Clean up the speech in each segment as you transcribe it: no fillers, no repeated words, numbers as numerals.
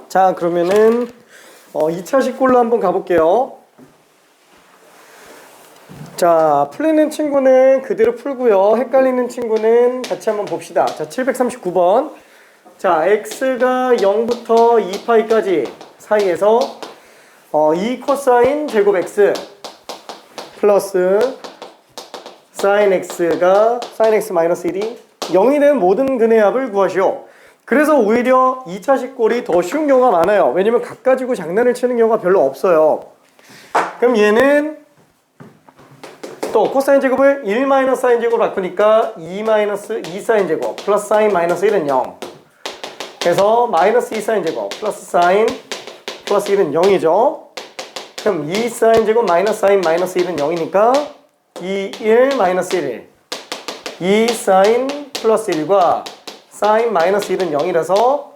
자, 그러면은 2차 식골로 한번 가볼게요. 자, 풀리는 친구는 그대로 풀고요. 헷갈리는 친구는 같이 한번 봅시다. 자, 739번. 자, x가 0부터 2파이까지 사이에서 2 코사인 제곱 x 플러스 사인 x가 사인 x 마이너스 1이 0이 된 모든 근의 합을 구하시오. 그래서 오히려 2차 식골이 더 쉬운 경우가 많아요. 왜냐면 각 가지고 장난을 치는 경우가 별로 없어요. 그럼 얘는 또 코사인 제곱을 1 마이너스 사인 제곱으로 바꾸니까 2 마이너스 2 사인 제곱 플러스 사인 마이너스 1은 0. 그래서 마이너스 2 사인 제곱 플러스 사인 플러스 1은 0이죠. 그럼 2 사인 제곱 마이너스 사인 마이너스 1은 0이니까 2, 1 마이너스 1 2 사인 플러스 1과 사인 마이너스 1은 0이라서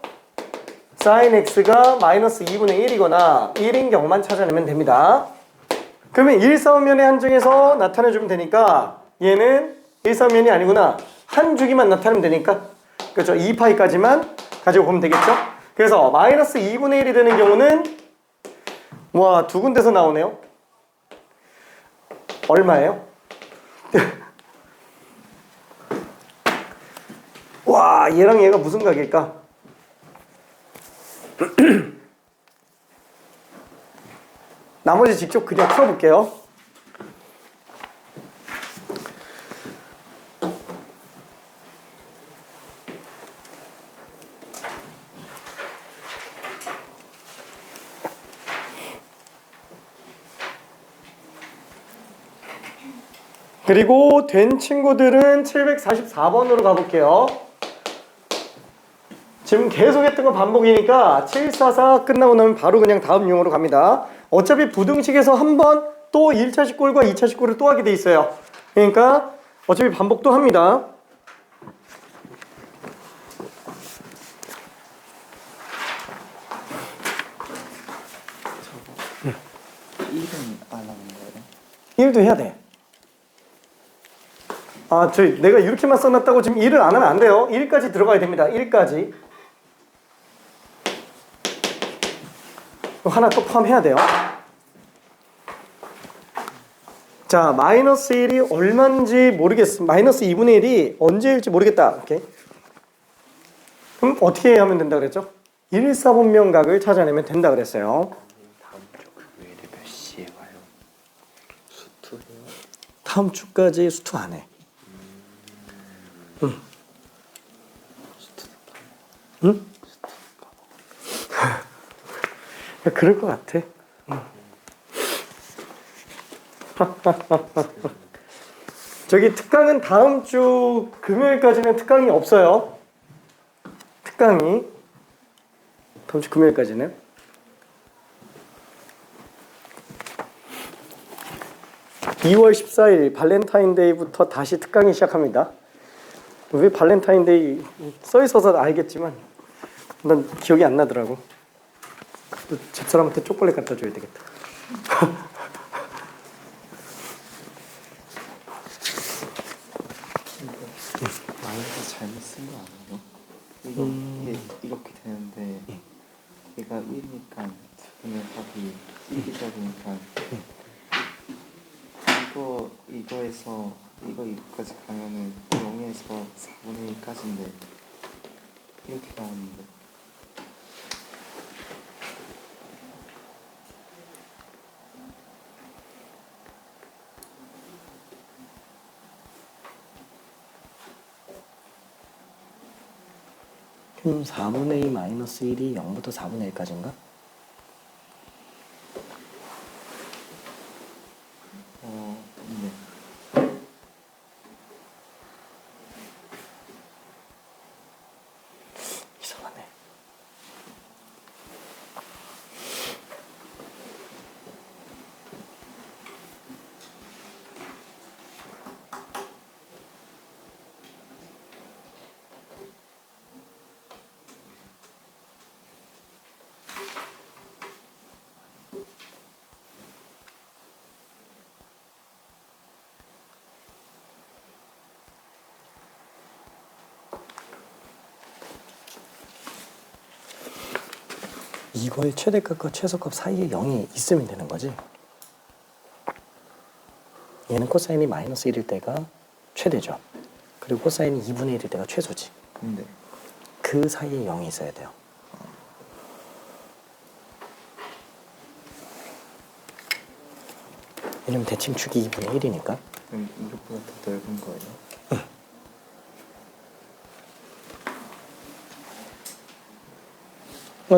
사인 x가 마이너스 2분의 1이거나 1인 경우만 찾아내면 됩니다. 그러면 1사분면의 한정에서 나타내주면 되니까 얘는 1사분면이 아니구나. 한 주기만 나타내면 되니까 그렇죠. 2파이까지만 가지고 보면 되겠죠. 그래서 마이너스 2분의 1이 되는 경우는 와, 두 군데서 나오네요. 얼마예요? 와, 얘랑 얘가 무슨 각일까? 나머지 직접 그냥 풀어볼게요. 그리고 된 친구들은 744번으로 가볼게요. 지금 계속 했던 거 반복이니까 744 끝나고 나면 바로 그냥 다음 용어로 갑니다. 어차피 부등식에서 한 번 또 1차 식골과 2차 식골을 또 하게 돼 있어요. 그러니까 어차피 반복도 합니다. 저거 1은 안 하는 거예요? 1도 해야 돼. 아, 내가 이렇게만 써놨다고 지금 1을 안 하면 안 돼요. 1까지 들어가야 됩니다. 1까지. 하나 또 포함해야 돼요. 자, 마이너스 1이 얼마인지 모르겠어. 마이너스 2분의 1이 언제일지 모르겠다. 오케이. 그럼 어떻게 하면 된다 그랬죠? 1사분면각을 찾아내면 된다 그랬어요. 다음 주 금요일에 몇 시에 와요? 수투해요? 다음 주까지 수투 안 해. 응. 수투도 봐요? 응? 수투도 봐요? 그럴 것 같아. 저기 특강은 다음 주 금요일까지는 특강이 없어요. 특강이 다음 주 금요일까지는. (2월 14일) 발렌타인데이부터 다시 특강이 시작합니다. 왜 발렌타인데이 써 있어서 알겠지만 난 기억이 안 나더라고. 집사람한테 초콜릿 갖다 줘야 되겠다. 마이너스 잘못 쓴 거 아니에요? 이게 이렇게 되는데 얘가 1이니까 두분의 합이 1이다 보니까 이거에서 이거까지 가면은 0에서 4분의 1까지인데 이렇게 나오는데 그럼 4분의 2 마이너스 1이 0부터 4분의 1까지인가? 네. 이상하네. 이거의 최대값과 최소값 사이에 0이 있으면 되는 거지. 얘는 코사인이 마이너스 1일 때가 최대죠. 그리고 코사인이 2분의 1일 때가 최소지. 네. 그 사이에 0이 있어야 돼요. 왜냐면 대칭축이 2분의 1이니까. 그럼 이것보다 더 넓은 거예요?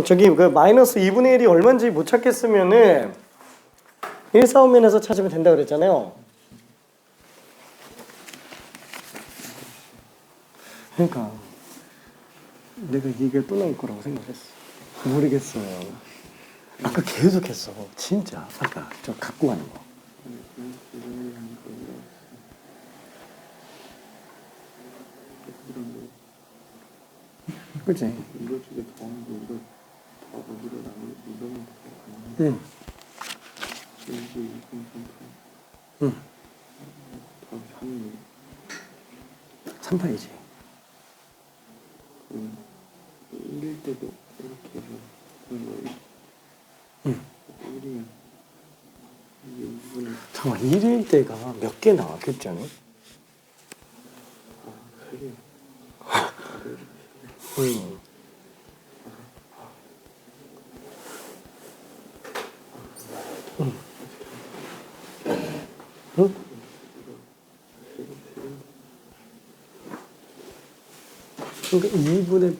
저기 그 마이너스 2분의 1이 얼마인지 못 찾겠으면은 1,4호면에서 찾으면 된다 그랬잖아요. 그러니까 내가 이 얘기가 또 나올 거라고 생각했어. 모르겠어요. 아까 계속 했어. 진짜. 아까 저 갖고 가는 거. 그치? 이거 중에 더한 거 이거 더 어디로 나면 이거는 더 응. 이거 2.3 응. 더 3이 3파이지. 1일 때도 이렇게 해서 그런 응. 1이면 이게 2분의 잠깐만 1일 때가 몇 개 나와? 교점이? 3개 응. 응? 그러니까 2분의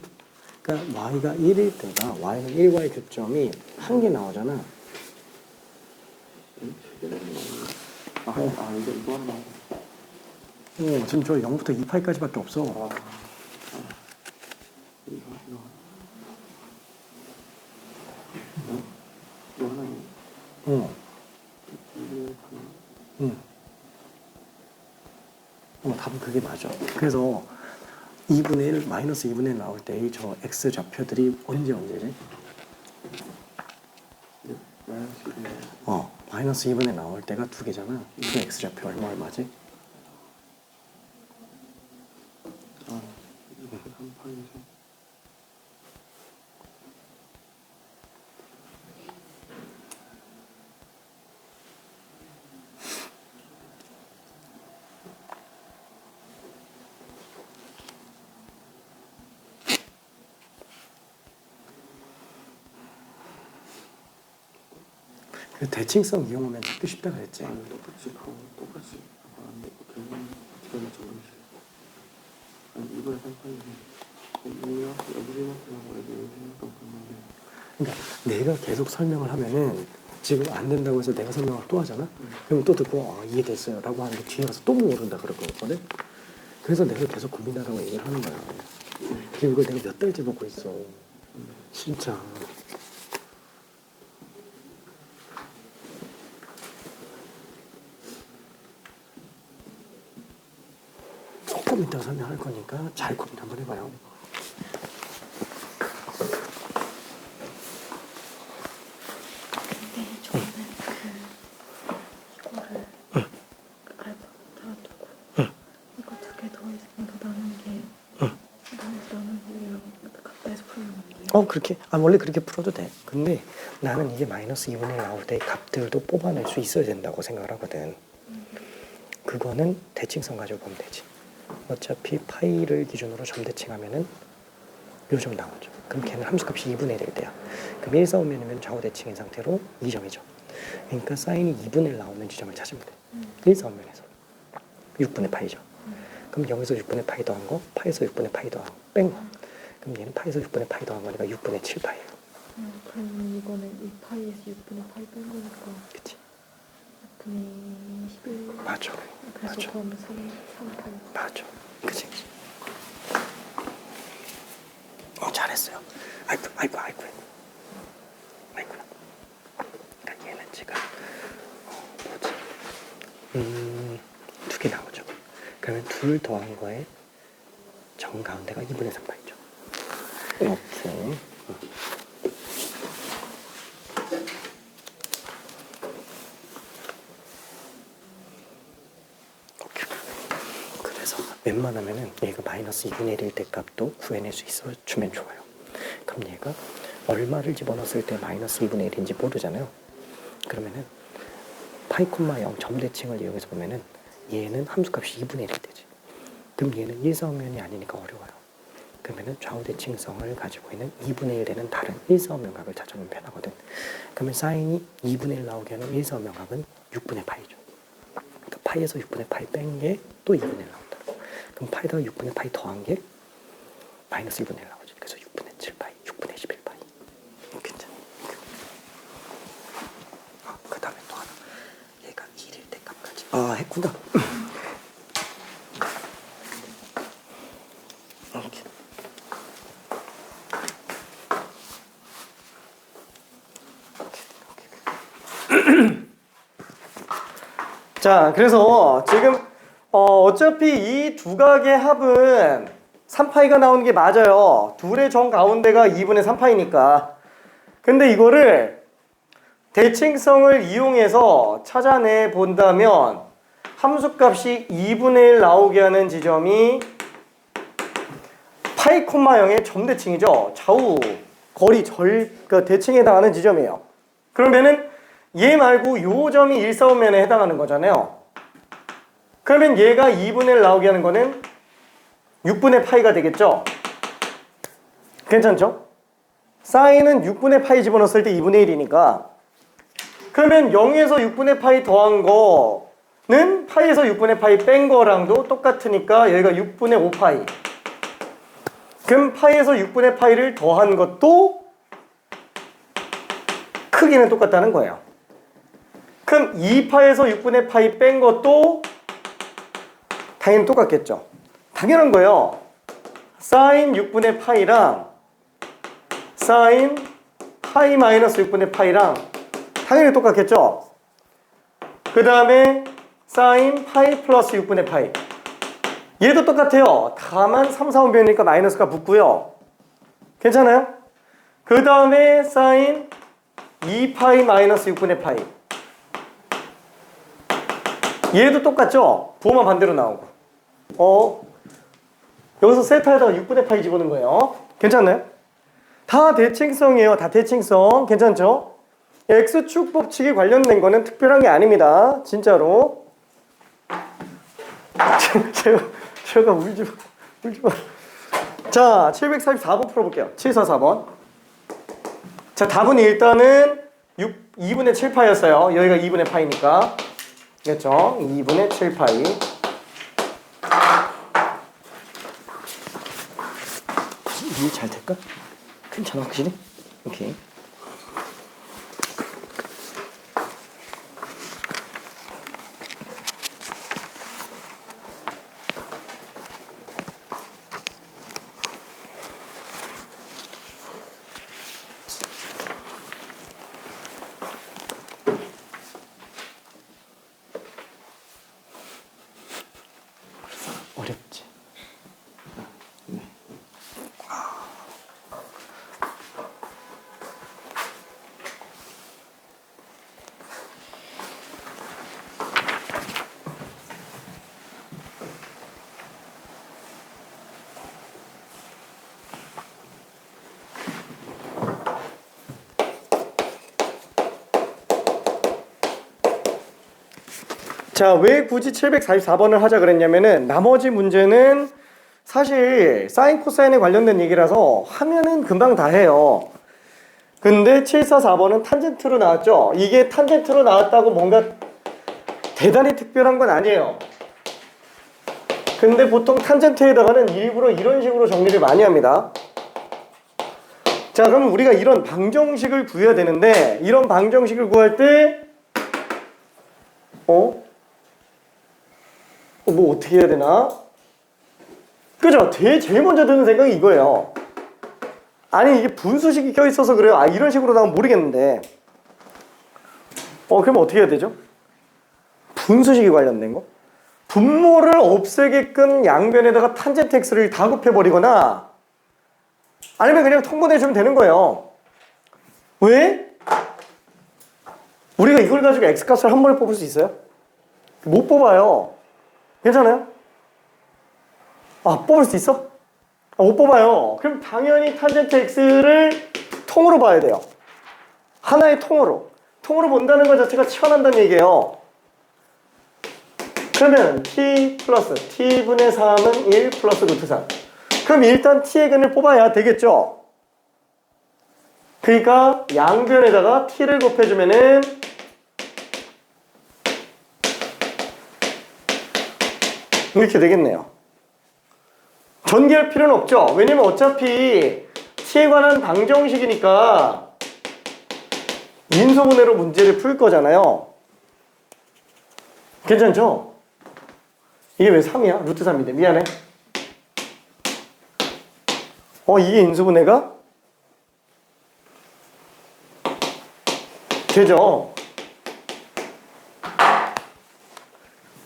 그러니까 y가 1일 때가 y는 1과의 교점이 한 개 나오잖아. 이거 하나 지금 저 0부터 2파이까지밖에 없어. 이거 하나 응. 응. 답은 그게 맞아. 그래서 2분의 1, 마이너스 2분의 1 나올 때 저 x 좌표들이 언제지? 마이너스 2분의 1 나올 때가 두 개잖아. 그 x 좌표 얼마지? 이거 3파에서 그 대칭성 이용하면 찾기 쉽다 그랬지. 똑같이 하는데 결국은 어떻게 될지 모르겠어요. 아니 이번에 3파에서 여기서만큼 여기 여기서만큼 봤는데 그러니까 내가 계속 설명을 하면은 지금 안 된다고 해서 내가 설명을 또 하잖아? 그럼 또 듣고 이해됐어요 라고 하는데 뒤에 가서 또 모른다 그럴 거거든? 그래서 내가 계속 고민하라고 얘기를 하는 거야. 그리고 이걸 내가 몇 달째 보고 있어. 진짜. 조금 이따가 설명할 거니까 잘 고민 한번 해봐요. 근데 저는 이거를 알파부터 두고 이거 두 개 더 나눈 게 나눈 거랑 가까이서 풀면 안 돼요? 그렇게 원래 그렇게 풀어도 돼. 근데 나는 이게 마이너스 2분의 1 나올 때 값들도 뽑아낼 수 있어야 된다고 생각을 하거든. 그거는 대칭성 가지고 보면 되지. 어차피 파이를 기준으로 점대칭하면은 요점 나오죠. 그럼 걔는 함수값이 2분의 1일 때야. 그럼 1, 4, 5면이면 좌우 대칭인 상태로 2점이죠. 그러니까 사인이 2분의 1 나오는 지점을 찾으면 돼. 1, 4, 5면에서 6분의 파이죠. 그럼 여기서 6분의 파이 더한 거, 파에서 6분의 파이 더한 거, 뺀 거. 그럼 얘는 파에서 6분의 파이 더한 거니까 6분의 7파이예요. 그러면 이거는 2파이에서 6분의 파이 뺀 거니까 그치? 6분의 11 맞아. 그래서 맞아. 그러면 3파이 맞아. 그치? 잘했어요. 아이고. 그러니까 얘는 지금 두 개 나오죠. 그러면 둘 더한 거에 정 가운데가 2분의 3파이죠. 오케이. 그래서 웬만하면은 얘가 마이너스 2분의 1일 때 값도 구해낼 수 있어 주면 좋아요. 그럼 얘가 얼마를 집어넣었을 때 마이너스 2분의 1인지 모르잖아요. 그러면은 파이 콤마 0 점대칭을 이용해서 보면은 얘는 함수값이 2분의 1이 되지. 그럼 얘는 일사원면이 아니니까 어려워요. 그러면은 좌우 대칭성을 가지고 있는 2분의 1 되는 다른 일사원면각을 찾아보면 편하거든. 그러면 사인이 2분의 1 나오게 하는 일사원면각은 6분의 파이죠. 그러니까 파이에서 6분의 파이 뺀 게 또 2분의 1 나온다고. 그럼 파이에다가 6분의 파이 더한 게 마이너스 1분의 1 나오죠. 그래서 6분의 7파이, 6분의 11파이. 괜찮아. 그 다음에 또 하나. 얘가 1일 때 값까지. 했구나. 자, 그래서 지금 어차피 이 두 각의 합은 3파이가 나오는 게 맞아요. 둘의 정 가운데가 2분의 3파이니까. 근데 이거를 대칭성을 이용해서 찾아내 본다면 함수값이 2분의 1 나오게 하는 지점이 파이 콤마 0의 점대칭이죠. 좌우 거리 그러니까 대칭에 해당하는 지점이에요. 그러면은 얘 말고 요 점이 일사원면에 해당하는 거잖아요. 그러면 얘가 2분의 1 나오게 하는 거는 6분의 파이가 되겠죠? 괜찮죠? 사인은 6분의 파이 집어넣었을 때 2분의 1이니까 그러면 0에서 6분의 파이 더한 거는 파이에서 6분의 파이 뺀 거랑도 똑같으니까 여기가 6분의 5파이. 그럼 파이에서 6분의 파이를 더한 것도 크기는 똑같다는 거예요. 그럼 2파에서 6분의 파이 뺀 것도 당연히 똑같겠죠. 당연한 거예요. 사인 6분의 파이랑 사인 파이 마이너스 6분의 파이랑 당연히 똑같겠죠. 그 다음에 사인 파이 플러스 6분의 파이 얘도 똑같아요. 다만 3, 4원변이니까 마이너스가 붙고요. 괜찮아요? 그 다음에 사인 2파이 마이너스 6분의 파이 얘도 똑같죠? 부호만 반대로 나오고 여기서 세타에다가 6분의 파이 집어넣은 거예요. 괜찮나요? 다 대칭성이에요. 다 대칭성. 괜찮죠? X축 법칙에 관련된 거는 특별한 게 아닙니다. 진짜로. 제가 울지 마. 자, 744번 풀어볼게요. 744번. 자, 답은 일단은 2분의 7파이였어요. 여기가 2분의 파이니까. 그렇죠? 2분의 7파이. 이해 잘 될까? 괜찮아, 확실히? 오케이. 어렵지? 자, 왜 굳이 744번을 하자 그랬냐면은 나머지 문제는 사실 사인 코사인에 관련된 얘기라서 하면은 금방 다 해요. 근데 744번은 탄젠트로 나왔죠. 이게 탄젠트로 나왔다고 뭔가 대단히 특별한 건 아니에요. 근데 보통 탄젠트에다가는 일부러 이런 식으로 정리를 많이 합니다. 자, 그럼 우리가 이런 방정식을 구해야 되는데 이런 방정식을 구할 때 뭐 어떻게 해야 되나? 그죠? 제일 먼저 드는 생각이 이거예요. 아니 이게 분수식이 껴있어서 그래요. 이런 식으로 나오면 모르겠는데 그럼 어떻게 해야 되죠? 분수식이 관련된 거? 분모를 없애게끔 양변에다가 탄젠트 x를 다 곱해버리거나 아니면 그냥 통분해주면 되는 거예요. 왜? 우리가 이걸 가지고 x값을 한 번에 뽑을 수 있어요? 못 뽑아요. 괜찮아요? 뽑을 수 있어? 못 뽑아요. 그럼 당연히 탄젠트 x를 통으로 봐야 돼요. 하나의 통으로. 통으로 본다는 것 자체가 치환한다는 얘기예요. 그러면 t 플러스 t분의 3은 1 플러스 루트 3. 그럼 일단 t의 근을 뽑아야 되겠죠. 그러니까 양변에다가 t를 곱해주면은 이렇게 되겠네요. 전개할 필요는 없죠. 왜냐면 어차피 t에 관한 방정식이니까 인수분해로 문제를 풀 거잖아요. 괜찮죠? 이게 왜 3이야? 루트 3인데 미안해. 이게 인수분해가 되죠.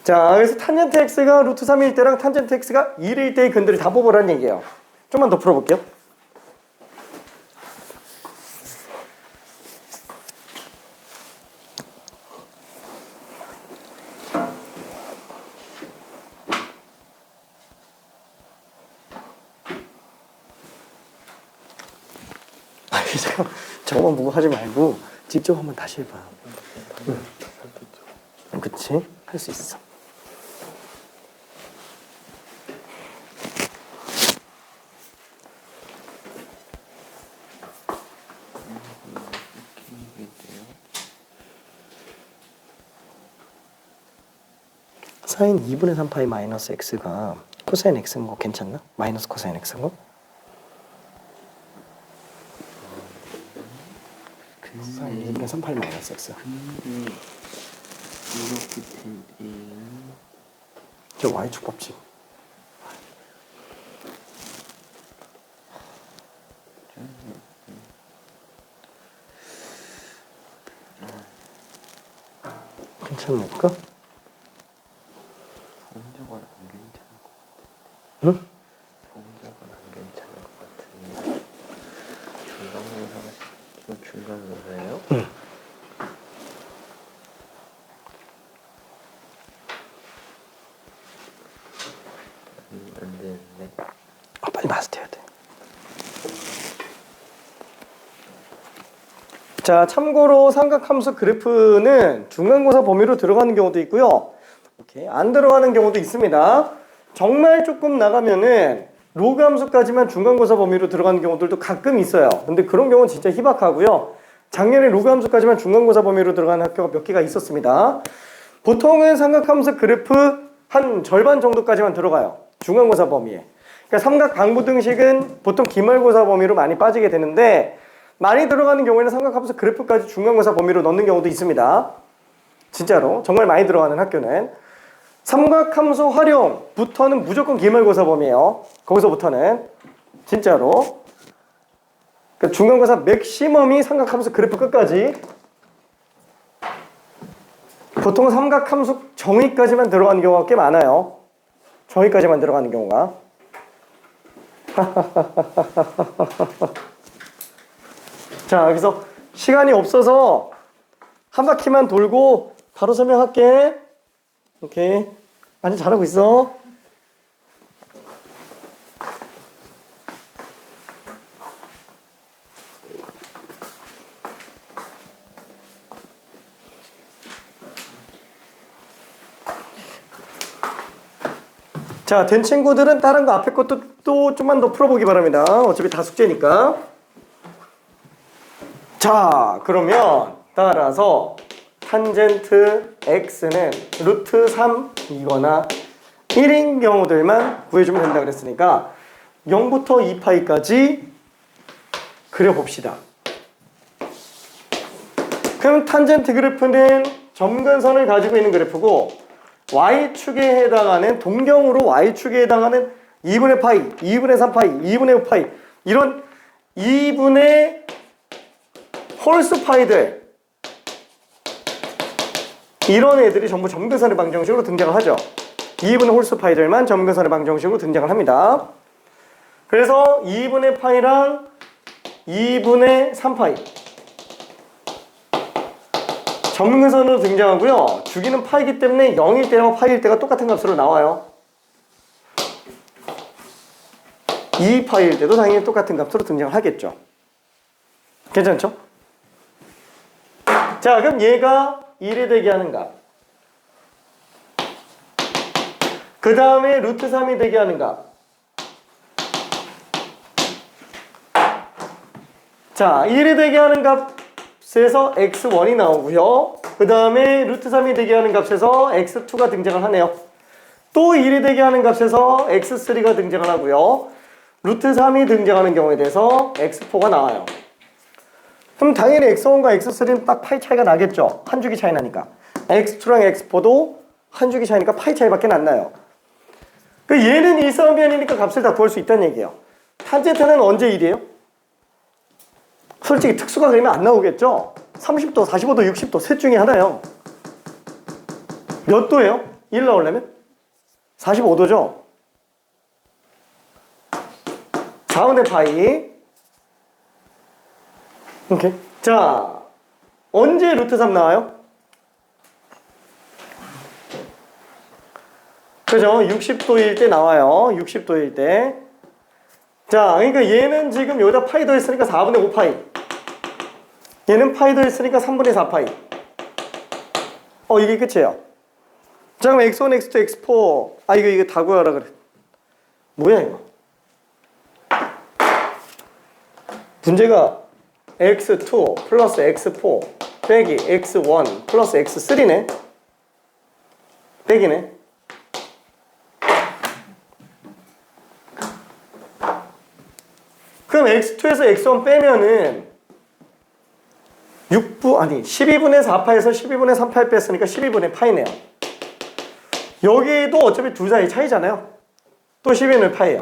자, 그래서 탄젠트 x가 루트 3일 때랑 탄젠트 x가 1일 때의 근들을 다 뽑으라는 얘기예요. 좀만 더 풀어볼게요. 저거만 보고 하지 말고 직접 한번 다시 해봐. 응. 그치? 할 수 있어. 사인 2분의 3파이 마이너스 x가 코사인 x인 거 괜찮나? 마이너스 코사인 x인 거? 사인 2분의 3파이 마이너스 x. 이렇게 된 저 y축 법칙. 괜찮을까? 성적은 안 괜찮을 것 같아. 응? 성적은 안 괜찮을 것 같은데. 중간고사가 이거 중간고사예요? 응. 안 되는데. 빨리 마스터해야 돼. 자, 참고로 삼각함수 그래프는 중간고사 범위로 들어가는 경우도 있고요. 이렇게 안 들어가는 경우도 있습니다. 정말 조금 나가면은 로그 함수까지만 중간고사 범위로 들어가는 경우들도 가끔 있어요. 근데 그런 경우는 진짜 희박하고요. 작년에 로그 함수까지만 중간고사 범위로 들어가는 학교가 몇 개가 있었습니다. 보통은 삼각함수 그래프 한 절반 정도까지만 들어가요. 중간고사 범위에. 그러니까 삼각 방부등식은 보통 기말고사 범위로 많이 빠지게 되는데 많이 들어가는 경우에는 삼각함수 그래프까지 중간고사 범위로 넣는 경우도 있습니다. 진짜로 정말 많이 들어가는 학교는 삼각함수 활용부터는 무조건 기말고사 범위예요. 거기서부터는 진짜로 그러니까 중간고사 맥시멈이 삼각함수 그래프 끝까지. 보통은 삼각함수 정의까지만 들어가는 경우가 꽤 많아요. 정의까지만 들어가는 경우가. 자, 여기서 시간이 없어서 한 바퀴만 돌고 바로 설명할게. 오케이. 아주 잘하고 있어. 자, 된 친구들은 다른 거 앞에 것도 또 좀만 더 풀어보기 바랍니다. 어차피 다 숙제니까. 자, 그러면 따라서 탄젠트 x는 루트 3이거나 1인 경우들만 구해주면 된다 그랬으니까 0부터 2파이까지 그려봅시다. 그럼 탄젠트 그래프는 점근선을 가지고 있는 그래프고 y축에 해당하는 동경으로 y축에 해당하는 2분의 파이, 2분의 3파이, 2분의 5파이 이런 2분의 홀수 파이들 이런 애들이 전부 점근선의 방정식으로 등장을 하죠. 2분의 홀수 파이들만 점근선의 방정식으로 등장을 합니다. 그래서 2분의 파이랑 2분의 3파이 점근선으로 등장하고요. 주기는 파이기 때문에 0일 때와 파이일 때가 똑같은 값으로 나와요. 2파이일 때도 당연히 똑같은 값으로 등장을 하겠죠. 괜찮죠? 자, 그럼 얘가 1이 되게 하는 값. 그 다음에 루트 3이 되게 하는 값. 자, 1이 되게 하는 값에서 x1이 나오고요. 그 다음에 루트 3이 되게 하는 값에서 x2가 등장을 하네요. 또 1이 되게 하는 값에서 x3가 등장을 하고요. 루트 3이 등장하는 경우에 대해서 x4가 나와요. 그럼 당연히 x1과 x3는 딱 파이 차이가 나겠죠. 한 주기 차이 나니까. x2랑 x4도 한 주기 차이니까 파이 차이밖에 안 나요. 그 얘는 일사분면이니까 값을 다 구할 수 있다는 얘기예요. 탄젠트는 언제 1이에요? 솔직히 특수가 그리면 안 나오겠죠? 30도, 45도, 60도 셋 중에 하나예요. 몇 도예요? 1 나오려면? 45도죠? 4분의 파이. 오케이. 자, 언제 루트 3 나와요? 그죠? 60도일 때 나와요. 60도일 때. 자, 그러니까 얘는 지금 여기다 파이 더했으니까 4분의 5 파이. 얘는 파이 더했으니까 3분의 4 파이. 이게 끝이에요. 자, 그럼 x1, x2, x4. 아, 이거 다 구하라 그래. 뭐야, 이거? 문제가 x2 플러스 x4 빼기 x1 플러스 x3네. 빼기네. 그럼 x2에서 x1 빼면은 12분의 4파에서 12분의 3파를 뺐으니까 12분의 파이네요. 여기도 어차피 둘 사이 차이잖아요. 또 12분의 파이예요.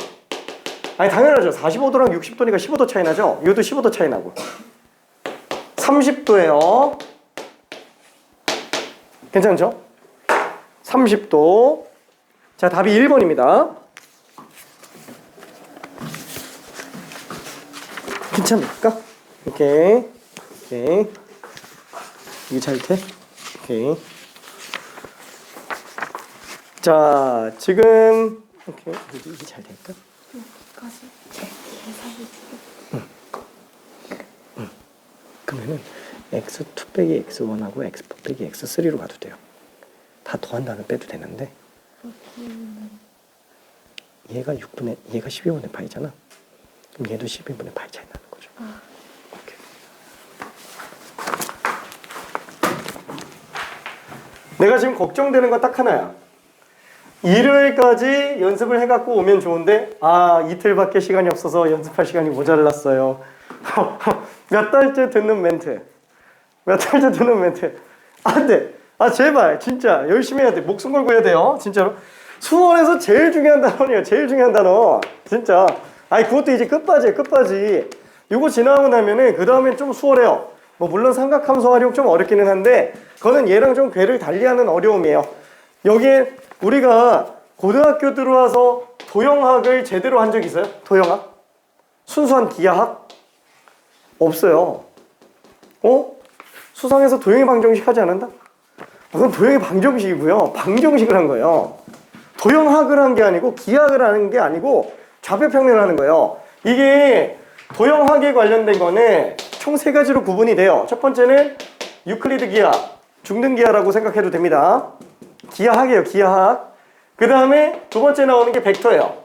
아니 당연하죠. 45도랑 60도니까 15도 차이 나죠. 이것도 15도 차이 나고. 30도예요. 괜찮죠? 30도. 자, 답이 1번입니다. 괜찮을까? 오케이. 오케이. 이게 잘 돼? 오케이. 자, 지금 오케이. 이게 잘 될까? 여기까지 계산이 그러면은 x2 빼기 x1하고 x4 빼기 x3로 가도 돼요. 다 더한 다음에 빼도 되는데 얘가 12분의 파이잖아. 그럼 얘도 12분의 파이 차이 나는 거죠. 오케이. 내가 지금 걱정되는 건 딱 하나야. 일요일까지 연습을 해갖고 오면 좋은데 이틀밖에 시간이 없어서 연습할 시간이 모자랐어요. 몇 달째 듣는 멘트. 안 돼. 제발 진짜 열심히 해야 돼. 목숨 걸고 해야 돼요. 진짜로. 수원에서 제일 중요한 단어예요. 제일 중요한 단어. 진짜. 그것도 이제 끝바지. 이거 지나고 나면은 그 다음엔 좀 수월해요. 물론 삼각함수 활용 좀 어렵기는 한데 그거는 얘랑 좀 궤를 달리하는 어려움이에요. 여기에 우리가 고등학교 들어와서 도형학을 제대로 한 적 있어요? 도형학? 순수한 기하학? 없어요. 수상에서 도형의 방정식 하지 않았나? 그건 도형의 방정식이고요. 방정식을 한 거예요. 도형학을 한 게 아니고 기하학을 하는 게 아니고 좌표평면을 하는 거예요. 이게 도형학에 관련된 거는 총 3가지로 구분이 돼요. 첫 번째는 유클리드 기하, 중등 기하라고 생각해도 됩니다. 기하학이에요. 기하학. 그 다음에 두 번째 나오는 게 벡터예요.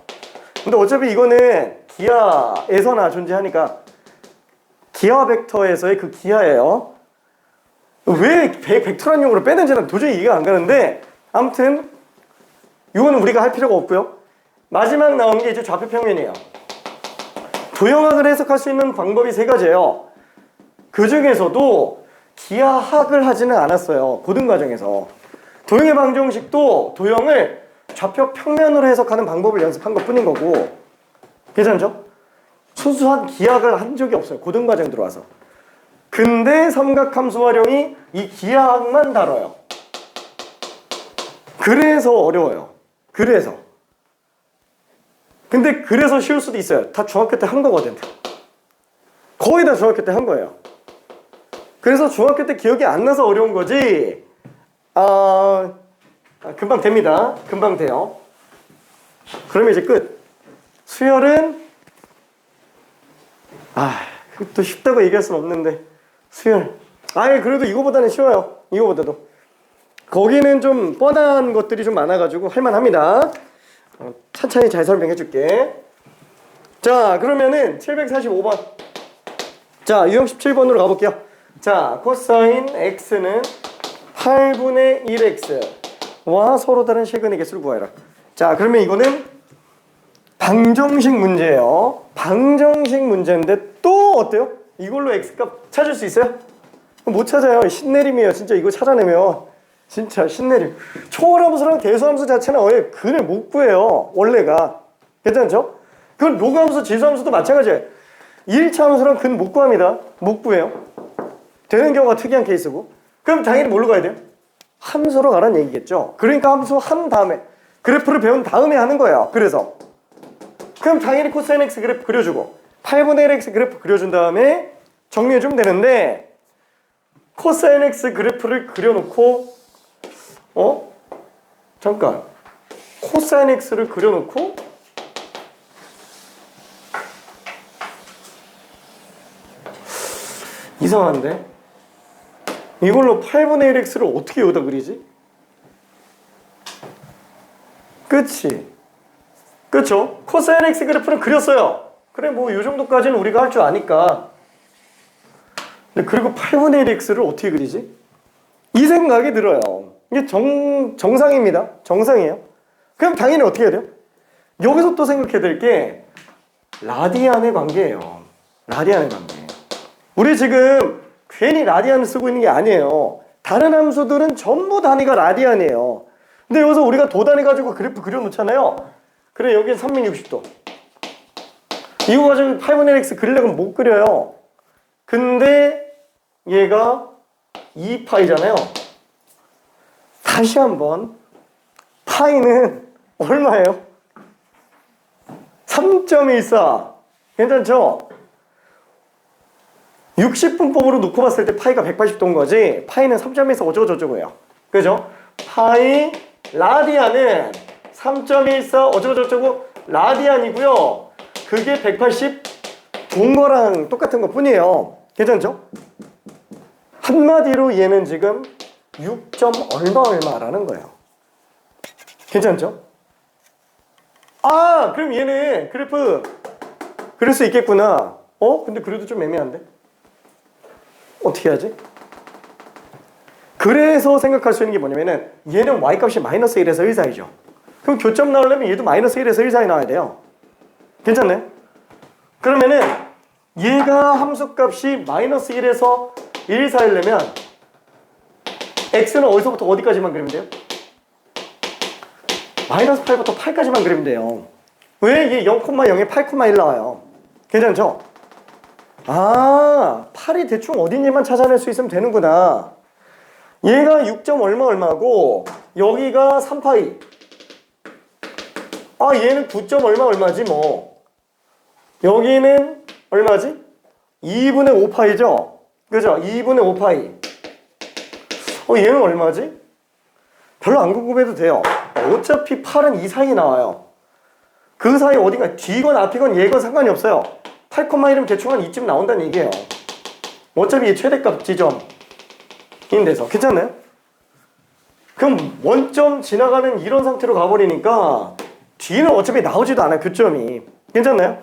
근데 어차피 이거는 기하에서나 존재하니까 기하 벡터에서의 그 기하예요. 왜 벡터라는 용어를 빼는지는 도저히 이해가 안 가는데 아무튼 이거는 우리가 할 필요가 없고요. 마지막 나온 게 이제 좌표평면이에요. 도형학을 해석할 수 있는 방법이 3가지예요. 그 중에서도 기하학을 하지는 않았어요. 고등과정에서. 도형의 방정식도 도형을 좌표평면으로 해석하는 방법을 연습한 것 뿐인 거고. 괜찮죠? 순수한 기하학을 한 적이 없어요. 고등과정 들어와서. 근데 삼각함수 활용이 이 기하학만 다뤄요. 그래서 어려워요. 근데 그래서 쉬울 수도 있어요. 다 중학교 때 한 거거든. 거의 다 중학교 때 한 거예요. 그래서 중학교 때 기억이 안 나서 어려운 거지. 금방 됩니다. 금방 돼요. 그러면 이제 끝. 수열은 또 쉽다고 얘기할 순 없는데 수열. 아예 그래도 이거보다는 쉬워요. 이거보다도. 거기는 좀 뻔한 것들이 좀 많아가지고 할만합니다. 천천히 잘 설명해 줄게. 자, 그러면은 745번. 자, 유형 17번으로 가볼게요. 자, 코사인 x는 8분의 1x와 서로 다른 실근의 개수를 구하라. 자, 그러면 이거는 방정식 문제예요. 방정식 문제인데 또 어때요? 이걸로 x값 찾을 수 있어요? 못 찾아요. 신내림이에요. 진짜 이거 찾아내면 진짜 신내림. 초월함수랑 대수함수 자체는 아예 근을 못 구해요. 원래가. 괜찮죠? 그건 로그함수, 지수함수도 마찬가지예요. 1차 함수랑 근 못 구합니다. 못 구해요. 되는 경우가 특이한 케이스고. 그럼 당연히 뭘로 가야 돼요? 함수로 가라는 얘기겠죠. 그러니까 함수 한 다음에 그래프를 배운 다음에 하는 거예요. 그래서 그럼 당연히 코사인 x 그래프 그려주고 8분의 1x 그래프 그려준 다음에 정리해주면 되는데 코사인 x 그래프를 그려놓고 잠깐 코사인 x를 그려놓고 이상한데 이걸로 8분의 1x를 어떻게 여기다 그리지? 그치? 그쵸? 코사인 x 그래프는 그렸어요. 그래 뭐 이 정도까지는 우리가 할 줄 아니까. 근데 그리고 8분의 1x를 어떻게 그리지? 이 생각이 들어요. 이게 정상입니다. 정상이에요. 그럼 당연히 어떻게 해야 돼요? 여기서 또 생각해야 될 게 라디안의 관계예요. 라디안의 관계. 우리 지금 괜히 라디안을 쓰고 있는 게 아니에요. 다른 함수들은 전부 단위가 라디안이에요. 근데 여기서 우리가 도단위 가지고 그래프 그려놓잖아요. 그래 여기는 360도. 이거 가지고 8분의 1x 그리려면 못 그려요. 근데 얘가 2파이잖아요. 다시 한번 파이는 얼마예요? 3.14. 괜찮죠? 60분법으로 놓고 봤을 때 파이가 180도인 거지 파이는 3.14 어쩌고저쩌고예요. 그죠? 파이 라디안은 3.14 어쩌고저쩌고 라디안이고요. 그게 180도인 거랑 똑같은 것 뿐이에요. 괜찮죠? 한마디로 얘는 지금 6. 얼마라는 거예요. 괜찮죠? 아 그럼 얘는 그래프 그릴 수 있겠구나. 근데 그래도 좀 애매한데? 어떻게 하지? 그래서 생각할 수 있는 게 뭐냐면은 얘는 y값이 마이너스 1에서 1 사이죠. 그럼 교점 나오려면 얘도 마이너스 1에서 1 사이 나와야 돼요. 괜찮네? 그러면은 얘가 함수값이 마이너스 1에서 1 사이려면 x는 어디서부터 어디까지만 그리면 돼요? 마이너스 8부터 8까지만 그리면 돼요. 왜? 얘 0,0에 8,1 나와요. 괜찮죠? 아 8이 대충 어딘지만 찾아낼 수 있으면 되는구나. 얘가 6. 얼마고 여기가 3파이. 아 얘는 9. 얼마지 뭐. 여기는 얼마지? 2분의 5파이죠? 그죠? 2분의 5파이. 얘는 얼마지? 별로 안 궁금해도 돼요. 어차피 8은 이 사이에 나와요. 그 사이 어딘가 뒤건 앞이건 얘건 상관이 없어요. 8,1이면 대충 한 이쯤 나온다는 얘기예요. 어차피 이 최대값 지점인데서 괜찮나요? 그럼 원점 지나가는 이런 상태로 가버리니까 뒤는 어차피 나오지도 않아요. 교점이. 괜찮나요?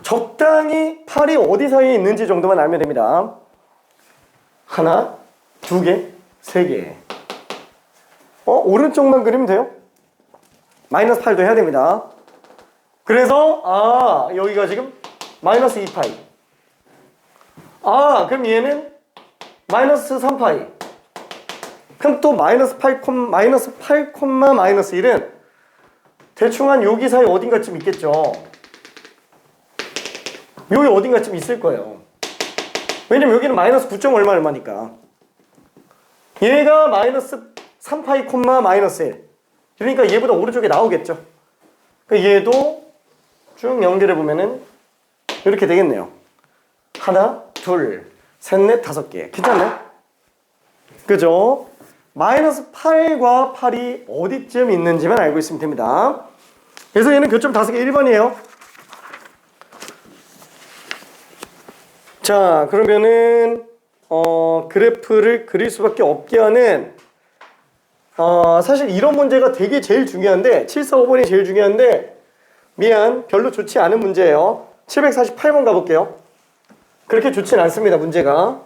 적당히 8이 어디 사이에 있는지 정도만 알면 됩니다. 하나, 두 개, 세 개. 오른쪽만 그리면 돼요? 마이너스 8도 해야 됩니다. 그래서 여기가 지금 마이너스 2파이. 그럼 얘는 마이너스 3파이. 그럼 또 마이너스 8, 마이너스 8, 마이너스 1은 대충 한 여기 사이 어딘가쯤 있겠죠. 여기 어딘가쯤 있을 거예요. 왜냐면 여기는 마이너스 9. 얼마니까. 얘가 마이너스 3파이, 마이너스 1. 그러니까 얘보다 오른쪽에 나오겠죠. 그러니까 얘도 쭉 연결해 보면은 이렇게 되겠네요. 하나, 둘, 셋, 넷, 5개. 괜찮나요? 그죠? 마이너스 8과 8이 어디쯤 있는지만 알고 있으면 됩니다. 그래서 얘는 교점 5개 1번이에요. 자, 그러면은 그래프를 그릴 수밖에 없게 하는 사실 이런 문제가 되게 제일 중요한데 745번이 제일 중요한데 미안, 별로 좋지 않은 문제예요. 748번 가볼게요. 그렇게 좋진 않습니다, 문제가.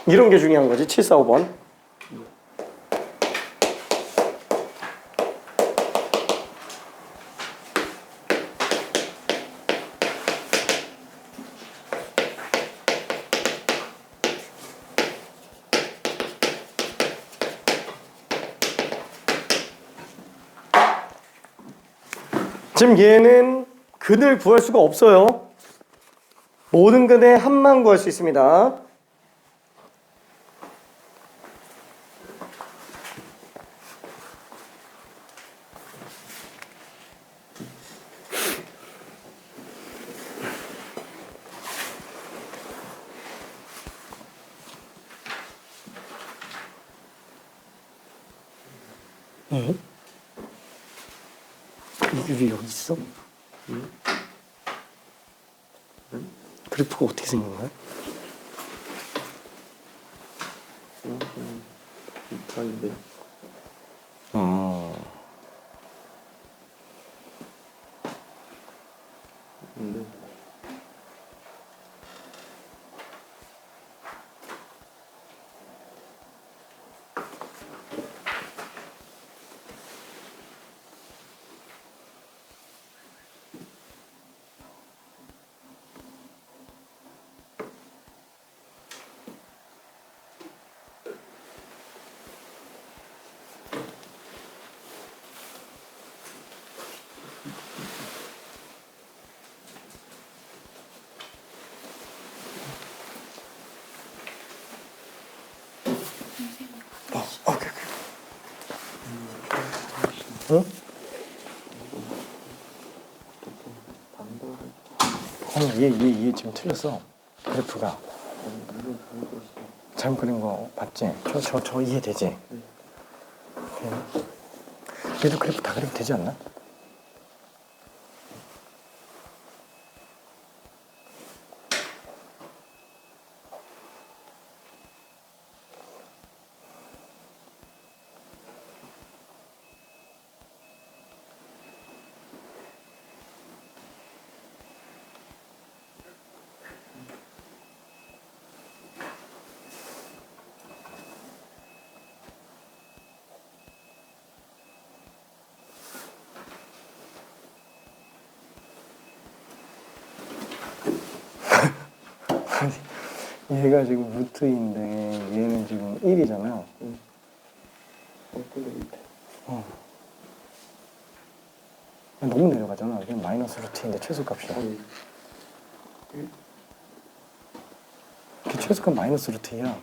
이런 게 중요한 거지, 745번. 지금 얘는 근을 구할 수가 없어요. 모든 근의 합만 구할 수 있습니다. 응? 이 여기 있어? 응? 그래프가 어떻게 생긴 거야? 아닌데. 근데 오케이. 응? 얘 지금 틀렸어. 그래프가. 잘못 그린 거 봤지? 저 이해되지? 얘도 그래프 다 그리면 되지 않나? 얘가 지금 루트인데 얘는 지금 1이잖아. 너무 내려가잖아. 이게 마이너스 루트인데 최소값이야. 이게 최소값 마이너스 루트야.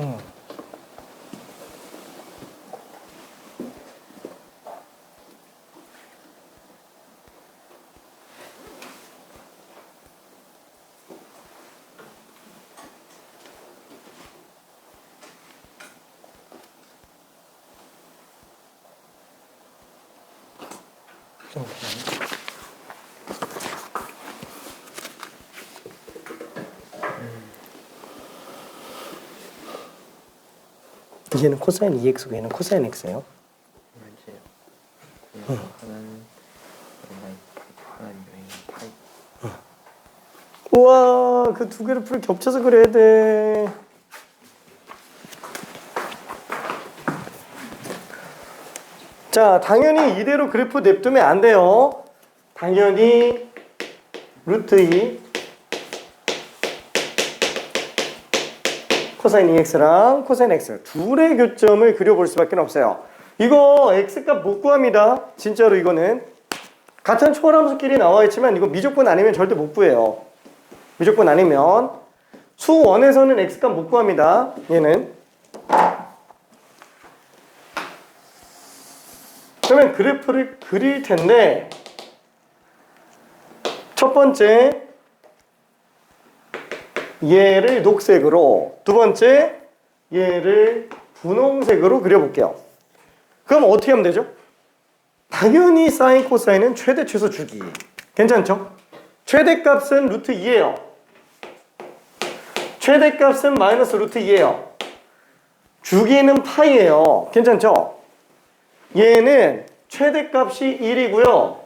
응. 얘는 코사인 2x고 얘는 코사인 x예요. 맞아요. 하나는 하나는 파이. 우와, 그 두 그래프를 겹쳐서 그려야 돼. 자, 당연히 이대로 그래프 냅두면 안 돼요. 당연히 루트 2 코사인 2x랑 코사인 x 둘의 교점을 그려볼 수밖에 없어요. 이거 x값 못 구합니다. 진짜로 이거는 같은 초월함수끼리 나와 있지만 이거 미적분 아니면 절대 못 구해요. 미적분 아니면 수원에서는 x값 못 구합니다. 얘는. 그러면 그래프를 그릴 텐데 첫 번째 얘를 녹색으로, 두 번째 얘를 분홍색으로 그려볼게요. 그럼 어떻게 하면 되죠? 당연히 사인 코사인은 최대 최소 주기. 괜찮죠? 최대값은 루트 2예요. 최대값은 마이너스 루트 2예요. 주기는 파이예요. 괜찮죠? 얘는 최대값이 1이고요.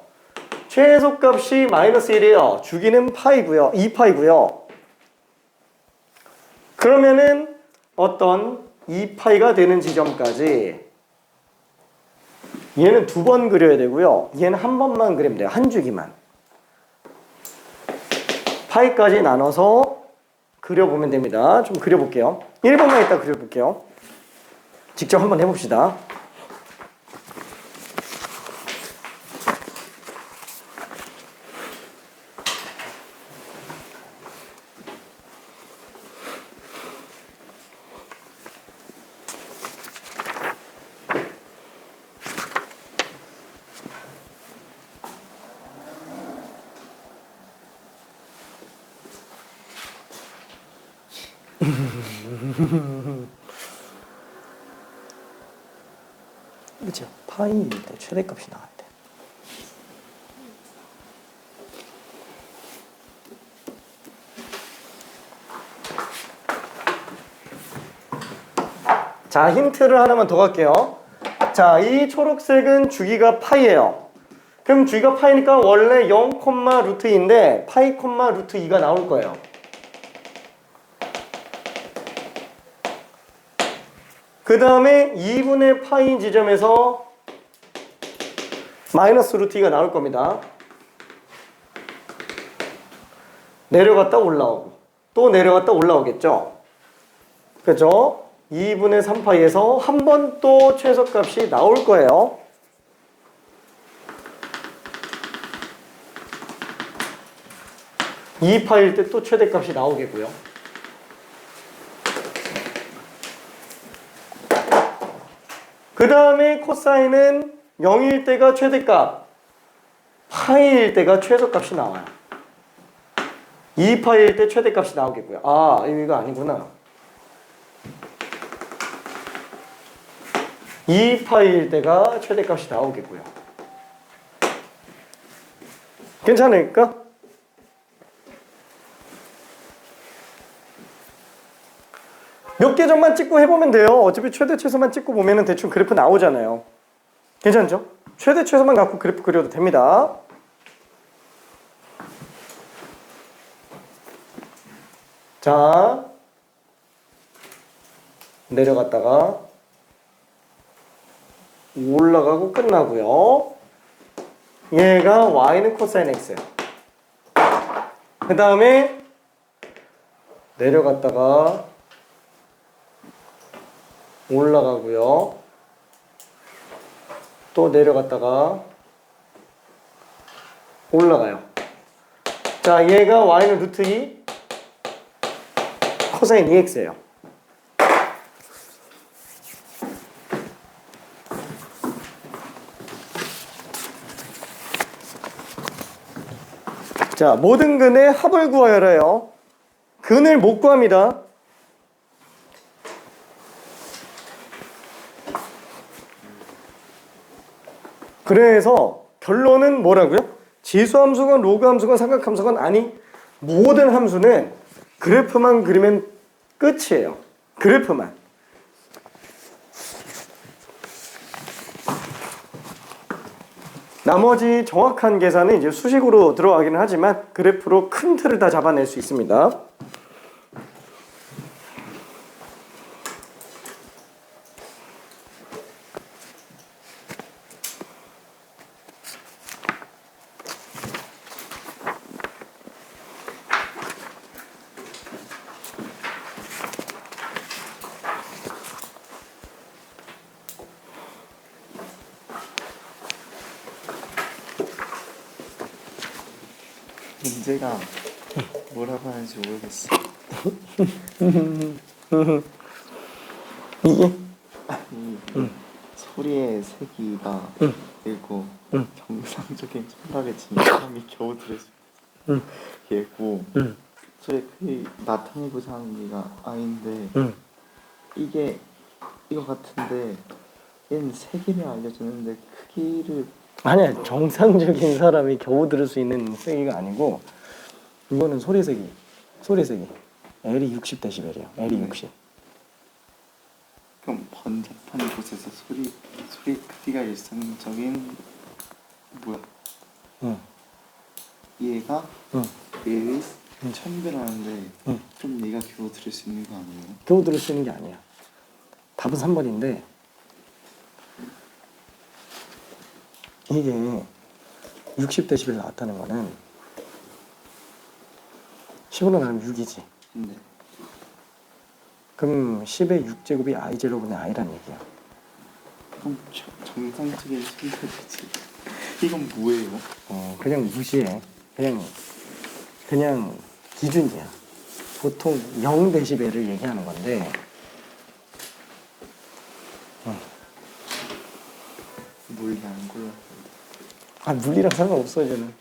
최소값이 마이너스 1이에요. 주기는 파이고요. 2파이고요. 그러면은 어떤 2파이가 되는 지점까지 얘는 2번 그려야 되고요. 얘는 한 번만 그리면 돼요. 한 주기만. 파이까지 나눠서 그려보면 됩니다. 좀 그려볼게요. 1번만 이따 그려볼게요. 직접 한번 해봅시다. 그죠? 파이일 때 최대값이 나왔대. 자, 힌트를 하나만 더 갈게요. 자, 이 초록색은 주기가 파이예요. 그럼 주기가 파이니까 원래 0, 루트 2인데 파이, 루트 2가 나올 거예요. 그 다음에 2분의 파이 지점에서 마이너스 루트 2가 나올 겁니다. 내려갔다 올라오고 또 내려갔다 올라오겠죠. 그죠? 2분의 3파이에서 한 번 또 최소값이 나올 거예요. 이 파일 때 또 최대값이 나오겠고요. 그 다음에 코사인은 0일 때가 최대값, 파이일 때가 최소값이 나와요. 2파이일 때 최대값이 나오겠고요. 아, 이거 아니구나. 2파이일 때가 최대값이 나오겠고요. 괜찮을까? 몇 개 점만 찍고 해보면 돼요. 어차피 최대 최소만 찍고 보면 대충 그래프 나오잖아요. 괜찮죠? 최대 최소만 갖고 그래프 그려도 됩니다. 자, 내려갔다가 올라가고 끝나고요. 얘가 y는 코사인 x예요. 그 다음에 내려갔다가 올라가고요. 또 내려갔다가 올라가요. 자, 얘가 y는 루트 2 코사인 2x예요. 자, 모든 근의 합을 구하여라요. 근을 못 구합니다. 그래서 결론은 뭐라고요? 지수함수건, 로그함수건, 삼각함수건 아니 모든 함수는 그래프만 그리면 끝이에요. 그래프만. 나머지 정확한 계산은 이제 수식으로 들어가기는 하지만 그래프로 큰 틀을 다 잡아낼 수 있습니다. 문제가 뭐라고 하는지 모르겠어. 이게? 소리의 세기가 얘고 정상적인 청각의 진감이 겨우 들을 수 있어. 얘고 소리의 크기 나타내고 장기가 아인데 이게 이거 같은데 얘는 세기를 알려주는데 크기를 아니야, 정상적인 사람이 겨우 들을 수 있는 세기가 아니고 이거는 소리 세기. L이 60dB이에요. L이 60. 그럼 번잡한 곳에서 소리 크기가 일상적인 뭐야? 응. 얘가 응. 매일 1000배를 하는데 응. 그럼 얘가 겨우 들을 수 있는 거 아니에요? 겨우 들을 수 있는 게 아니야. 답은 3번인데 이게 60dB 나왔다는 거는 10으로 나누면 6이지. 네. 그럼 10의 6제곱이 I0분의 I란 얘기야. 그럼 정상적인 소리지. 이건 뭐예요? 그냥 무시해. 그냥 기준이야. 보통 0dB를 얘기하는 건데 물이 안 골라. 물리랑 상관없어 이제는.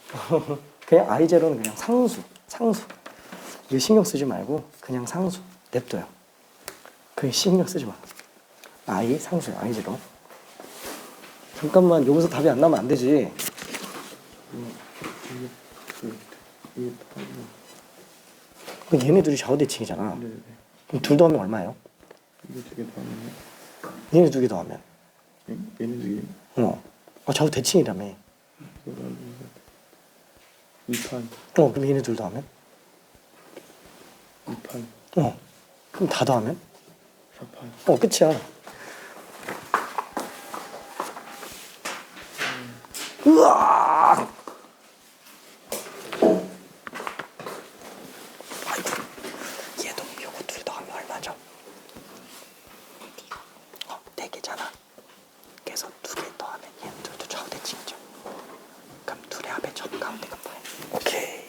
그냥 I0는 그냥 상수. 이거 신경 쓰지 말고 그냥 상수 냅둬요. 그냥 신경 쓰지 마. I 상수야, I0. 잠깐만, 여기서 답이 안 나면 안 되지. 얘네 둘이 좌우대칭이잖아. 네네. 그럼 둘 더하면 얼마예요? 이거 두 개 더하면 얘네 두 개 더하면. 얘는 두 개. 좌우대칭이라며. 2판. 그럼 얘네 둘 더하면? 2판. 그럼 다 더하면? 4판. 끝이야. 으악! 아이고, 얘도 요거 둘 더하면 얼마죠? 4개잖아. 그래서 2개 더하면 얘는 둘도 좌우대칭이죠. 그럼 둘의 합의 점 가운데가 파이. 오케이.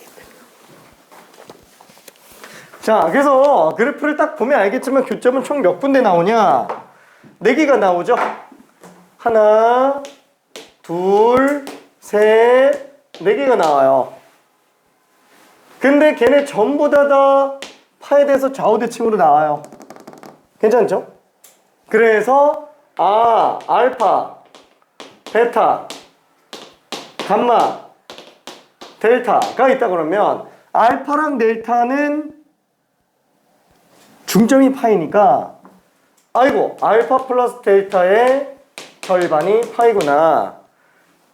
자, 그래서 그래프를 딱 보면 알겠지만 교점은 총 몇 군데 나오냐? 4개가 나오죠? 하나, 둘, 셋, 4개가 나와요. 근데 걔네 전부 다 파에 대해서 좌우대칭으로 나와요. 괜찮죠? 그래서 알파, 베타, 감마, 델타가 있다 그러면 알파랑 델타는 중점이 파이니까 아이고, 알파 플러스 델타의 절반이 파이구나.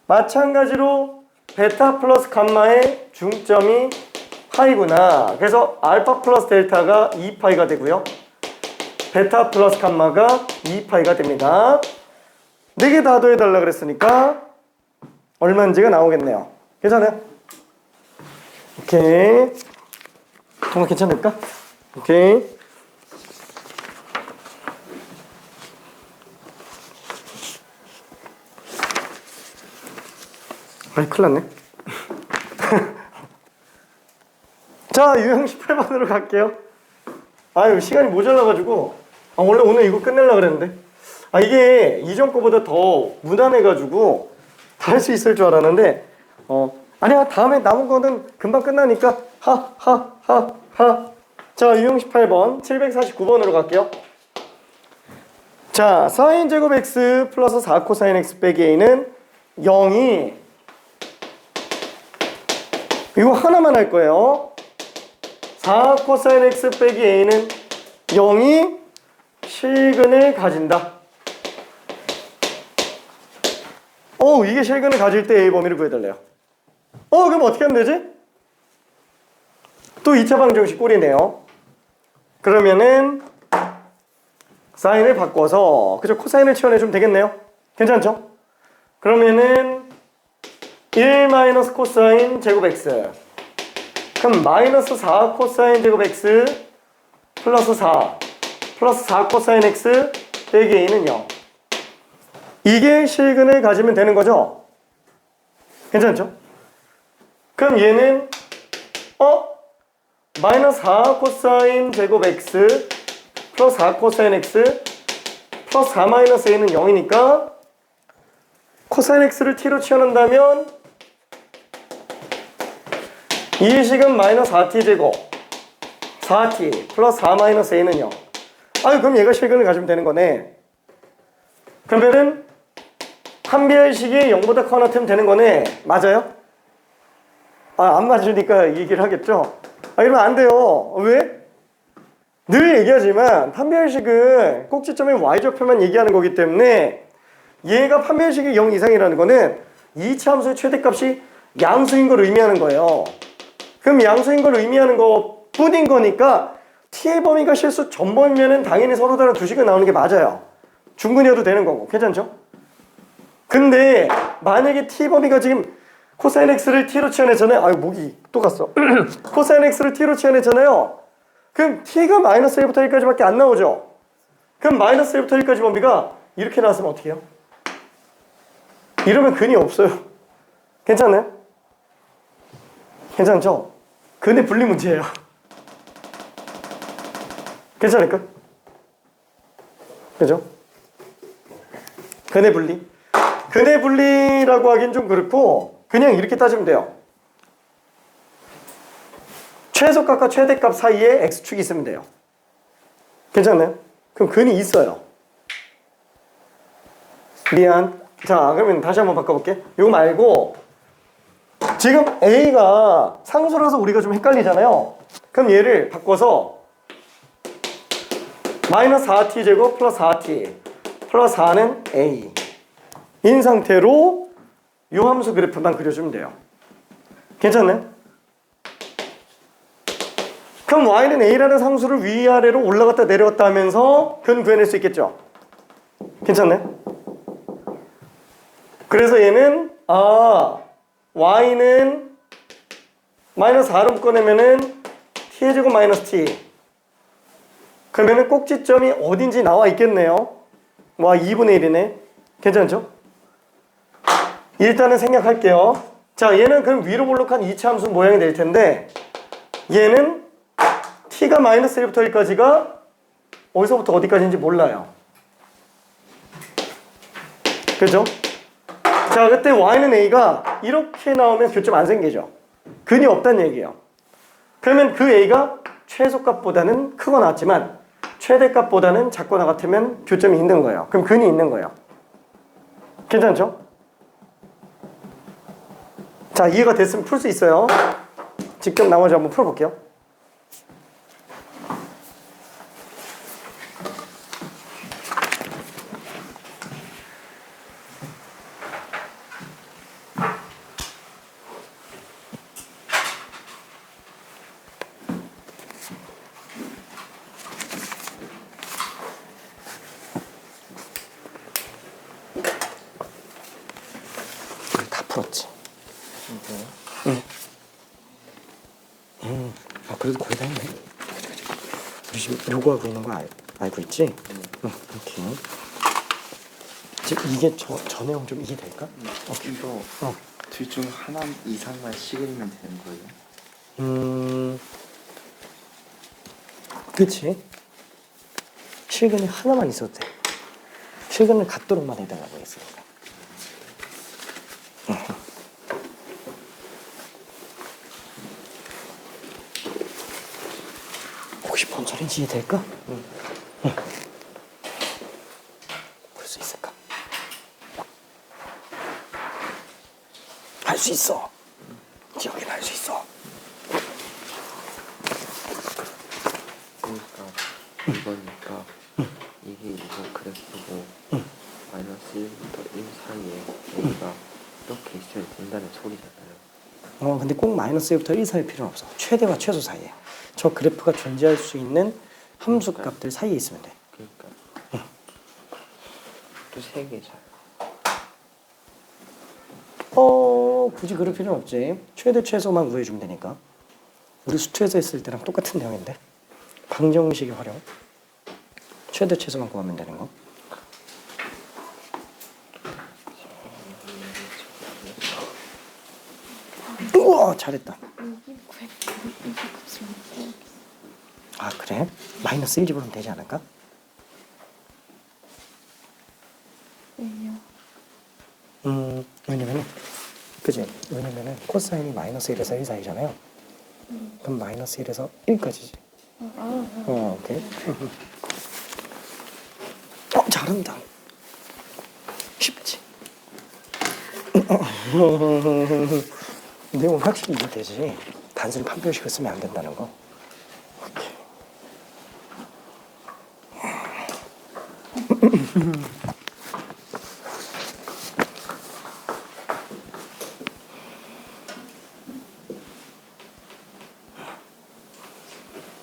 마찬가지로 베타 플러스 감마의 중점이 파이구나. 그래서 알파 플러스 델타가 2파이가 되고요. 베타 플러스 감마가 2파이가 됩니다. 4개 다 더해달라 그랬으니까 얼마인지가 나오겠네요. 괜찮아요? 오케이. 정말 괜찮을까? 오케이. 아이, 큰일 났네. 자, 유형 18번으로 갈게요. 아유, 시간이 모자라가지고. 원래 오늘 이거 끝내려고 그랬는데. 이게 이전 거보다 더 무난해가지고 다 할 수 있을 줄 알았는데, 아니야, 다음에 남은 거는 금방 끝나니까, 자, 유형 18번, 749번으로 갈게요. 자, 사인 제곱 x 플러스 4 코사인 x 빼기 a는 0이 이거 하나만 할 거예요. 4 코사인 x 빼기 a는 0이 실근을 가진다. 이게 실근을 가질 때 a 범위를 구해달래요. 그럼 어떻게 하면 되지? 또 2차 방정식 꼴이네요. 그러면은 사인을 바꿔서 그죠? 코사인을 치환해주면 되겠네요. 괜찮죠? 그러면은 1 마이너스 코사인 제곱 x, 그럼 마이너스 4 코사인 제곱 x 플러스 4 플러스 4 코사인 x 빼기 a는 0. 이게 실근을 가지면 되는 거죠? 괜찮죠? 그럼 얘는 마이너스 4 코사인 제곱 x 플러스 4 코사인 x 플러스 4 마이너스 a는 0이니까 코사인 x를 t로 치환한다면 이 식은 마이너스 4t 제곱 4t 플러스 4 마이너스 a는 0. 그럼 얘가 실근을 가지면 되는 거네. 그러면은 판별식이 0보다 커나 틈 되는 거네. 맞아요? 안 맞으니까 얘기를 하겠죠? 이러면 안 돼요. 왜? 늘 얘기하지만 판별식은 꼭지점의 y좌표만 얘기하는 거기 때문에 얘가 판별식이 0 이상이라는 거는 이차 함수의 최대값이 양수인 걸 의미하는 거예요. 그럼 양수인 걸 의미하는 것 뿐인 거니까 t의 범위가 실수 전범이면은 당연히 서로 다른 두 식이 나오는 게 맞아요. 중근이어도 되는 거고. 괜찮죠? 근데 만약에 t 범위가 지금 코사인 x를 t로 치환했잖아요. 목이 또 갔어. 코사인 x를 t로 치환했잖아요. 그럼 t가 마이너스 1부터 1까지밖에 안 나오죠. 그럼 마이너스 1부터 1까지 범위가 이렇게 나왔으면 어떻게 해요? 이러면 근이 없어요. 괜찮아요? 괜찮죠? 근의 분리 문제예요. 괜찮을까? 그죠? 근의 분리. 근의 분리라고 하긴 좀 그렇고 그냥 이렇게 따지면 돼요. 최소값과 최대값 사이에 x축이 있으면 돼요. 괜찮나요? 그럼 근이 있어요. 미안. 자, 그러면 다시 한번 바꿔볼게. 이거 말고 지금 a가 상수라서 우리가 좀 헷갈리잖아요. 그럼 얘를 바꿔서 마이너스 4t 제곱 플러스 4t 플러스 4는 a 인 상태로 이 함수 그래프만 그려주면 돼요. 괜찮나요? 그럼 y는 a라는 상수를 위아래로 올라갔다 내려갔다 하면서 근 구해낼 수 있겠죠? 괜찮나요? 그래서 얘는 y는 마이너스 4로 묶어내면은 t의 제곱 마이너스 t 그러면은 꼭지점이 어딘지 나와 있겠네요. 2분의 1이네. 괜찮죠? 일단은 생략할게요. 자, 얘는 그럼 위로 볼록한 2차 함수 모양이 될 텐데 얘는 t가 마이너스 1부터 1까지가 어디서부터 어디까지인지 몰라요. 그죠? 자, 그때 y는 a가 이렇게 나오면 교점 안 생기죠. 근이 없다는 얘기예요. 그러면 그 a가 최소값보다는 크거나 같지만 최대값보다는 작거나 같으면 교점이 있는 거예요. 그럼 근이 있는 거예요. 괜찮죠? 자, 이해가 됐으면 풀 수 있어요. 직접 나머지 한번 풀어볼게요. 다 풀었지. 그래도 거의 다 했네. 우리 지금 요거 하고 있는 거 알고 있지? 오케이. 지금 이게 저 내용 좀 이해될까? 이거 둘 중 하나 이상만 식으면 되는 거예요? 그치? 실근이 하나만 있어도 돼. 실근을 갖도록만 해달라고 했으니까. 혹시 뭔 소린지 이해될까? 볼 수 있을까? 할 수 있어. 여긴 할 수 있어. 그러니까 이거니까 이게 이거 그래프고 마이너스 1부터 1 사이에 a가 이렇게 있어야 된다는 소리잖아요. 근데 꼭 마이너스 1부터 1 사이일 필요는 없어. 최대와 최소 사이에. 저 그래프가 존재할 수 있는 함수 값들 사이에 있으면 돼. 그러니까 또 3개 잘. 굳이 그럴 필요는 없지. 최대 최소만 구해주면 되니까. 우리 수투에서 했을 때랑 똑같은 내용인데. 방정식의 활용. 최대 최소만 구하면 되는 거. 우와, 잘했다. 이게 값을 못 구하겠어. 아, 그래? 마이너스 1 집으로는 되지 않을까? 왜요? 왜냐면은 그지? 왜냐면은 코사인이 마이너스 1에서 1 사이잖아요. 그럼 마이너스 1에서 1까지지. 오케이. 잘한다. 쉽지? 내용은 확실히 이해되지. 단순히 판별식을 쓰면 안 된다는 거. 오케이.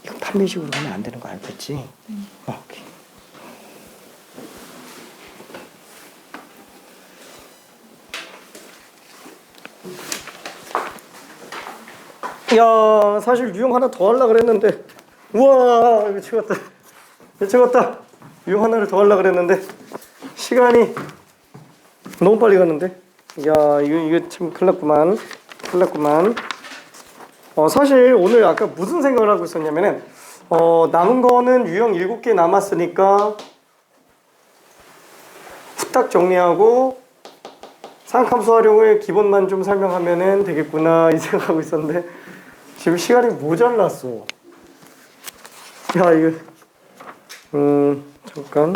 이거 판별식으로 가면 안 되는 거 알겠지? 오케이. 야, 사실 유형 하나 더 하려고 그랬는데, 우와, 미치겠다. 미치겠다. 유형 하나를 더 하려고 그랬는데, 시간이 너무 빨리 갔는데. 야, 이거 참 큰일 났구만. 큰일 났구만. 사실 오늘 아까 무슨 생각을 하고 있었냐면은, 남은 거는 유형 7개 남았으니까, 후딱 정리하고, 상함수 활용을 기본만 좀 설명하면은 되겠구나, 이 생각하고 있었는데, 지금 시간이 모자랐어. 야, 이거 잠깐.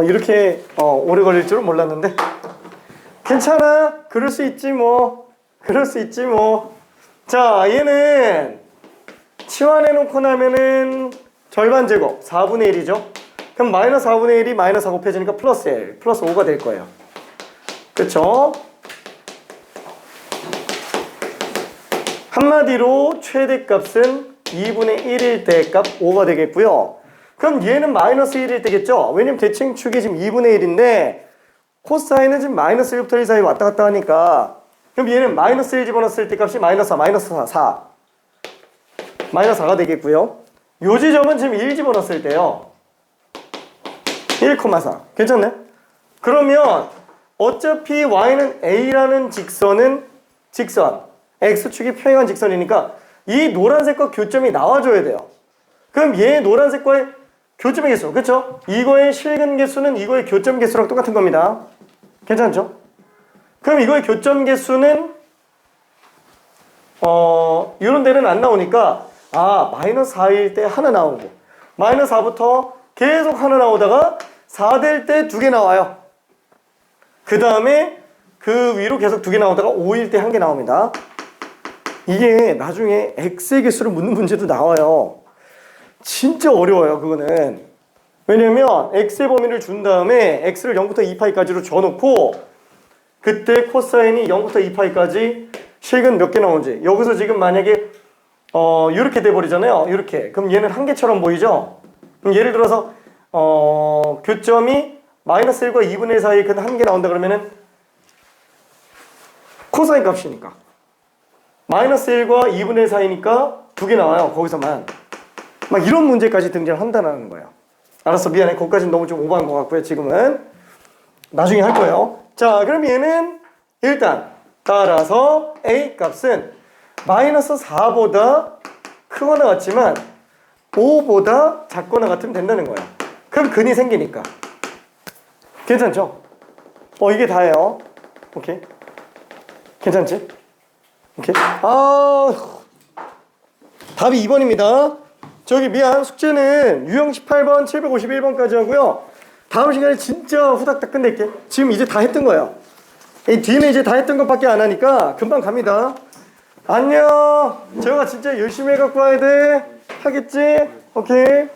이렇게 오래 걸릴 줄은 몰랐는데 괜찮아. 그럴 수 있지 뭐. 그럴 수 있지 뭐. 자, 얘는 치환해 놓고 나면은 절반 제곱 4분의 1이죠. 그럼 마이너스 4분의 1이 마이너스 4 곱해지니까 플러스 1, 플러스 5가 될 거예요. 그쵸? 한마디로 최대값은 2분의 1일 때 값 5가 되겠고요. 그럼 얘는 마이너스 1일 때겠죠? 왜냐면 대칭축이 지금 2분의 1인데 코사인은 지금 마이너스 1부터 1 사이 왔다 갔다 하니까 그럼 얘는 마이너스 1 집어넣었을 때 값이 마이너스 4, 마이너스 4. 마이너스 4가 되겠고요. 요 지점은 지금 1 집어넣었을 때요. 1,4. 괜찮네? 그러면 어차피 y는 a라는 직선은 직선, x축이 평행한 직선이니까 이 노란색과 교점이 나와줘야 돼요. 그럼 얘 노란색과의 교점의 개수, 그쵸? 이거의 실근 개수는 이거의 교점 개수랑 똑같은 겁니다. 괜찮죠? 그럼 이거의 교점 개수는 이런 데는 안 나오니까 마이너스 4일 때 하나 나오고 마이너스 4부터 계속 하나 나오다가 4 될 때 2개 나와요. 그 다음에 그 위로 계속 2개 나오다가 5일 때 1개 나옵니다. 이게 나중에 x의 개수를 묻는 문제도 나와요. 진짜 어려워요, 그거는. 왜냐면 x의 범위를 준 다음에 x를 0부터 2파이까지로 줘놓고 그때 코사인이 0부터 2파이까지 실근 몇 개 나오는지 여기서 지금 만약에 이렇게 돼버리잖아요. 이렇게. 그럼 얘는 한 개처럼 보이죠? 그럼 예를 들어서 교점이 마이너스 1과 2분의 1 사이에 근 한 개 나온다 그러면은 코사인 값이니까 마이너스 1과 2분의 1 사이니까 2개 나와요. 거기서만. 막 이런 문제까지 등장한다는 거예요. 알았어, 미안해. 거기까지는 너무 좀 오버한 것 같고요. 지금은 나중에 할 거예요. 자, 그럼 얘는 일단 따라서 a 값은 마이너스 4보다 크거나 같지만 5보다 작거나 같으면 된다는 거예요. 그럼 근이 생기니까. 괜찮죠? 이게 다예요. 오케이. 괜찮지? 오케이. 답이 2번입니다. 저기 미안, 숙제는 유형 18번, 751번까지 하고요. 다음 시간에 진짜 후닥닥 끝낼게. 지금 이제 다 했던 거예요. 이 뒤는 이제 다 했던 것밖에 안 하니까 금방 갑니다. 안녕. 재영아 진짜 열심히 해갖고 와야 돼. 하겠지? 오케이.